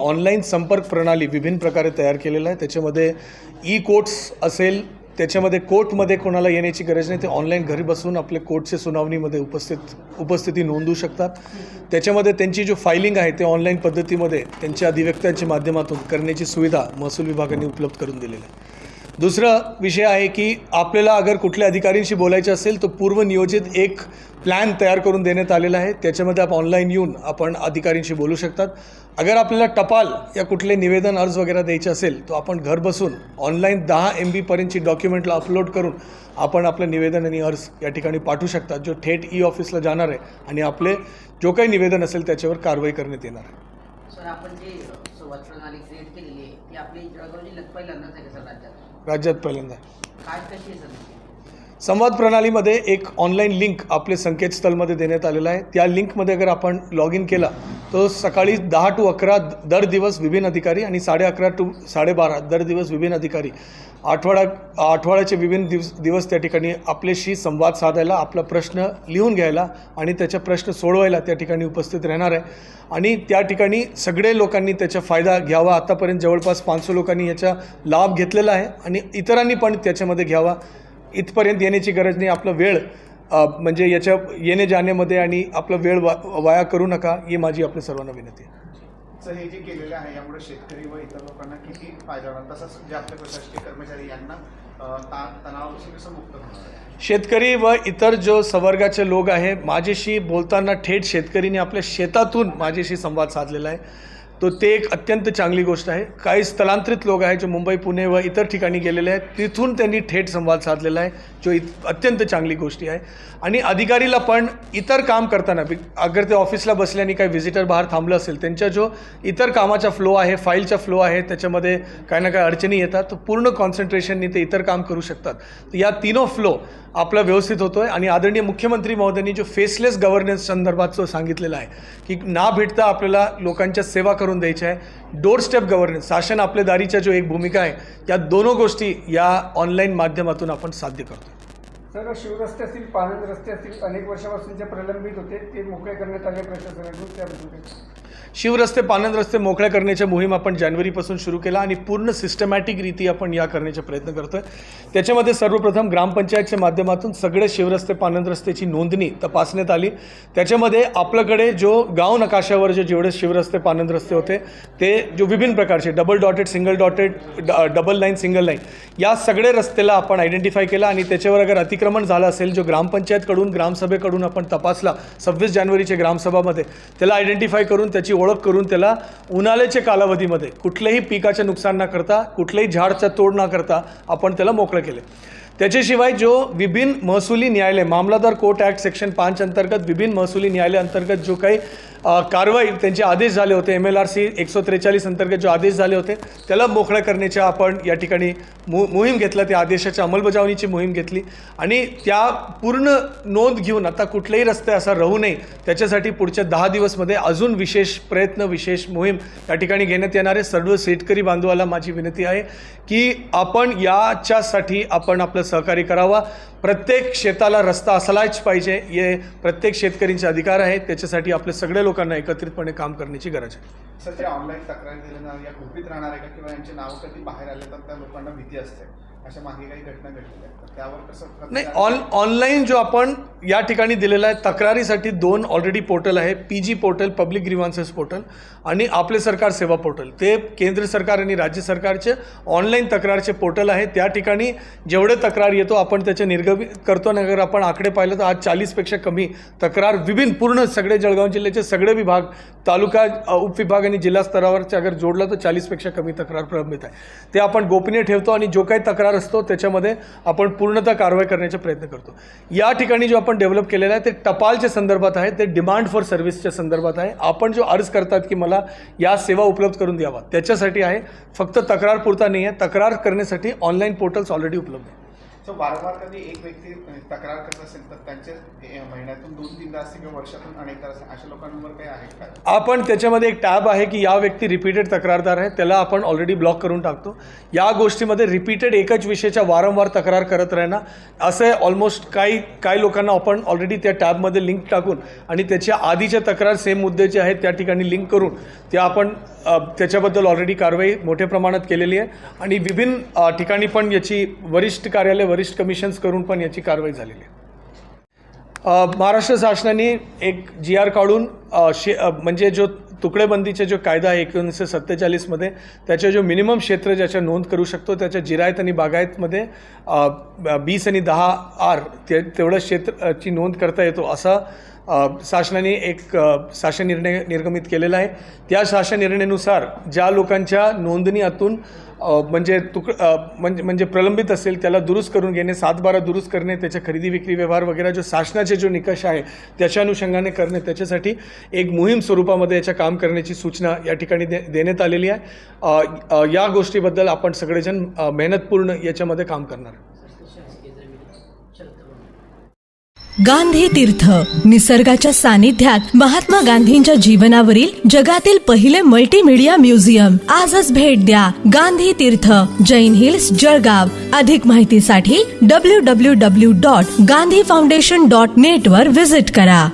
Online संपर्क प्रणाली विभिन्न प्रकारे तयार केलेला आहे। त्याच्यामध्ये ई कोर्ट्स असेल, त्याच्यामध्ये कोर्टमध्ये कोणाला येण्याची गरज नाही, ते ऑनलाईन घरी बसून आपले कोर्टच्या सुनावणीमध्ये उपस्थिती नोंदवू शकतात। त्याच्यामध्ये त्यांची जो फायलिंग आहे ते ऑनलाईन पद्धतीमध्ये त्यांच्या अधिवक्त्यांच्या माध्यमातून करण्याची सुविधा महसूल विभागाने उपलब्ध करून दिलेली आहे। दुसरा विषय आहे की आपल्याला अगर कुठल्या अधिकाऱ्यांशी बोलायचं असेल तर पूर्वनियोजित एक प्लॅन तयार करून देण्यात आलेला आहे। त्याच्यामध्ये आपण ऑनलाईन येऊन आपण अधिकाऱ्यांशी बोलू शकतात। अगर आपल्याला टपाल या कुठले निवेदन अर्ज वगैरे द्यायचे असेल तो आपण घर बसून ऑनलाईन 10 MB पर्यंतची डॉक्युमेंटला अपलोड करून आपण आपलं निवेदन आणि अर्ज या ठिकाणी पाठवू शकतात, जो थेट ई ऑफिसला जाणार आहे आणि आपले जो काही निवेदन असेल त्याच्यावर कारवाई करण्यात येणार आहे। सर, आपण जी संवाद प्रणाली क्रिएट केलेली आहे ती आपली जळगाव जिल्ह्यात पहिल्यांदाच आहे सर राज्यात? राज्यात पहिल्यांदा। काय कशी आहे सर? संवाद प्रणालीमध्ये एक ऑनलाईन लिंक आपले संकेतस्थळमध्ये देण्यात आलेला आहे। त्या लिंकमध्ये अगर आपण लॉग इन केला तो सकाळी 10 to 11 दर दिवस विभिन्न अधिकारी आणि 11:30 to 12:30 दर दिवस विभिन्न अधिकारी आठवड्याचे विभिन्न दिवस त्या ठिकाणी आपल्याशी संवाद साधायला, आपला प्रश्न लिहून घ्यायला आणि त्याचा प्रश्न सोडवायला त्या ठिकाणी उपस्थित राहणार आहे। आणि त्या ठिकाणी सगळे लोकांनी त्याचा फायदा घ्यावा। आतापर्यंत जवळपास 500 लोकांनी याचा लाभ घेतलेला आहे आणि इतरांनी पण त्याच्यामध्ये घ्यावा। इथपर्यंत येण्याची गरज नाही, आपला वेळ म्हणजे याच्या येणे जाण्यामध्ये आणि आपला वेळ वाया करू नका, ही माझी आपल्या सर्वांना विनंती आहे। सर, हे जे केलेलं आहे यामुळे शेतकरी व इतर लोकांना किती फायदा होणार, तसंच जे आपले प्रशासकीय कर्मचारी यांना तणावापासून कसं मुक्त होणार आहे? शेतकरी व इतर जो संवर्गाचे लोक आहे माझ्याशी बोलताना थेट शेतकरीने आपल्या शेतातून माझ्याशी संवाद साधलेला आहे, तो ते एक अत्यंत चांगली गोष्ट आहे। काही स्थलांतरित लोक आहेत जो मुंबई, पुणे व इतर ठिकाणी गेलेले आहेत, तिथून त्यांनी थेट संवाद साधलेला आहे, जो अत्यंत चांगली गोष्टी आहे। आणि अधिकारीला पण इतर काम करताना अगर ते ऑफिसला बसल्याने काही व्हिजिटर बाहेर थांबलं असेल, त्यांच्या जो इतर कामाचा फ्लो आहे, फाईलचा फ्लो आहे, त्याच्यामध्ये काही ना काही अडचणी येतात, तर पूर्ण कॉन्सन्ट्रेशनने ते इतर काम करू शकतात। तर या तीनो फ्लो आपला व्यवस्थित होतो आहे। आणि आदरणीय मुख्यमंत्री महोदयांनी जो फेसलेस गव्हर्नन्स संदर्भात जो सांगितलेलं आहे की ना भेटता आपल्याला लोकांच्या सेवा करून द्यायची आहे, डोर स्टेप गव्हर्नन्स, शासन आपल्या दारीच्या जो एक भूमिका आहे, या दोनों गोष्टी या ऑनलाईन माध्यमातून आपण साध्य करतो। सर, शिवरस्ते असतील, पानंद रस्ते असतील, अनेक वर्षापासून जे प्रलंबित होते ते मोकळे करण्यात आले प्रशासनाकडून, त्याबद्दल? शिवरस्ते, पानंद रस्ते मोकळ्या करण्याच्या मोहीम आपण जानेवारीपासून सुरू केला आणि पूर्ण सिस्टमॅटिक रीती आपण या करण्याचा प्रयत्न करतोय। त्याच्यामध्ये सर्वप्रथम ग्रामपंचायतच्या माध्यमातून सगळे शिवरस्ते, पानंद रस्त्याची नोंदणी तपासण्यात आली। त्याच्यामध्ये आपल्याकडे जो गाव नकाशावर जेवढे शिवरस्ते, पानंद रस्ते होते ते जो विभिन्न प्रकारचे double dotted, single dotted, double line, single line, या सगळे रस्त्याला आपण आयडेंटिफाय केला आणि त्याच्यावर अगर अतिक्रमण झालं असेल, जो ग्रामपंचायतकडून, ग्रामसभेकडून आपण तपासला 26 जानेवारीच्या ग्रामसभामध्ये, त्याला आयडेंटिफाय करून त्याची ओळख करून त्याला उन्हाळ्याच्या कालावधीमध्ये कुठल्याही पिकाचे नुकसान न करता, कुठल्याही झाडचा तोड न करता आपण त्याला मोकळं केले। त्याच्याशिवाय जो विभिन्न महसुली न्यायालय, मामलादार कोर्ट ॲक्ट सेक्शन 5 अंतर्गत विभिन्न महसुली न्यायालय अंतर्गत जो काही कारवाई त्यांचे आदेश झाले होते, MLRC 143 अंतर्गत जो आदेश झाले होते त्याला मोकळं करण्याच्या आपण या ठिकाणी मोहीम घेतला, त्या आदेशाच्या अंमलबजावणीची मोहीम घेतली आणि त्या पूर्ण नोंद घेऊन आता कुठलेही रस्ते असा राहू नये त्याच्यासाठी पुढच्या 10 दिवसमध्ये अजून विशेष प्रयत्न, विशेष मोहीम या ठिकाणी घेण्यात येणार आहे। सर्व शेतकरी बांधवाला माझी विनंती आहे की आपण याच्यासाठी आपण आपलं सहकार्य करावा। प्रत्येक शेताला रस्ता असलाच पाहिजे, हे प्रत्येक शेतकऱ्यांचे अधिकार आहे, त्याच्यासाठी आपल्या सगळ्या लोकांना एकत्रितपणे काम करण्याची गरज आहे। सर, जे ऑनलाईन तक्रारी दिल्यानं या गुपित राहणार आहे का, किंवा यांचे नाव कधी बाहेर आले तर त्या लोकांना भीती असते, अशा मागे काही घटना घडलेल्या आहेत, त्यावर कसं? नाही, ऑनलाईन जो आपण या ठिकाणी दिलेला आहे तक्रारीसाठी 2 ऑलरेडी पोर्टल आहे, PG पोर्टल, पब्लिक ग्रीव्हान्सेस पोर्टल, आणि आपले सरकार सेवा पोर्टल, ते केंद्र सरकार आणि राज्य सरकारचे ऑनलाईन तक्रारचे पोर्टल आहे। त्या ठिकाणी जेवढे तक्रार येतो आपण त्याचे निर्गमित करतो। अगर आपण आकडे पाहिलं तर आज 40पेक्षा कमी तक्रार विभिन्न पूर्ण सगळे जळगाव जिल्ह्याचे सगळे विभाग, तालुका, उपविभाग आणि जिल्हा स्तरावरचे अगर जोडलं तर 40पेक्षा कमी तक्रार प्रलंबित आहे। ते आपण गोपनीय ठेवतो आणि जो काही तक्रार असतो त्याच्यामध्ये आपण पूर्णतः कारवाई करण्याचा प्रयत्न करतो। या ठिकाणी जो आपण डेव्हलप केलेला आहे ते टपालच्या संदर्भात आहे, ते डिमांड फॉर सर्व्हिसच्या संदर्भात आहे। आपण जो अर्ज करतात की मला या सेवा उपलब्ध करून द्यावा त्याच्यासाठी आहे, फक्त तक्रार पुरता नाही आहे, तक्रार करण्यासाठी ऑनलाईन पोर्टल्स ऑलरेडी उपलब्ध आहे। सो वारंवार कधी एक व्यक्ती तक्रार करत असेल तर त्यांचे महिन्यातून 2-3दा असतील किंवा वर्षातून अनेकदा असतील अशा लोकांवर काही आहे का? आपण त्याच्यामध्ये एक टॅब आहे की या व्यक्ती रिपीटेड तक्रारदार आहे, त्याला आपण ऑलरेडी ब्लॉक करून टाकतो. या गोष्टीमध्ये रिपीटेड एकच विषयाच्या वारंवार तक्रार करत राहणं असं ऑलमोस्ट काही लोकांना आपण ऑलरेडी त्या टॅबमध्ये लिंक टाकून आणि त्याच्या आधीच्या तक्रार सेम मुद्द्याचे आहेत त्या ठिकाणी लिंक करून त्या आपण त्याच्याबद्दल ऑलरेडी कारवाई मोठ्या प्रमाणात केलेली आहे आणि विभिन्न ठिकाणी पण याची वरिष्ठ कार्यालय वरिष्ठ कमिशन्स करून पण याची कारवाई झालेली आहे. महाराष्ट्र शासनाने एक GR काढून म्हणजे जो तुकडेबंदीचा जो कायदा आहे 1947मध्ये त्याच्या जो मिनिमम क्षेत्र ज्याच्या नोंद करू शकतो त्याच्या जिरायत आणि बागायतमध्ये 20 आणि 10 R तेवढं क्षेत्राची नोंद करता येतो असा शासनाने एक शासन निर्णय निर्गमित केलेला आहे. त्या शासन निर्णयानुसार ज्या लोकांच्या नोंदणीतून म्हणजे प्रलंबित असेल त्याला दुरुस्त करून घेणे, 7/12 दुरुस्त करणे, त्याच्या खरेदी विक्री व्यवहार वगैरे जो शासनाचे जो निकष आहे त्याच्या अनुषंगाने करणे, त्याच्यासाठी एक मोहीम स्वरूपामध्ये याच्या काम करण्याची सूचना या ठिकाणी देण्यात आलेली आहे. या गोष्टीबद्दल आपण सगळेजण मेहनतपूर्ण याच्यामध्ये काम करणार. गांधी तीर्थ निसर्गाच्या सानिध्यात महात्मा गांधींच्या जीवनावरील जगातील पहिले मल्टीमीडिया म्युझियम. आजच भेट द्या. गांधी तीर्थ, जैन हिल्स, जळगाव. अधिक माहितीसाठी www.gandhifoundation.net वर व्हिजिट करा.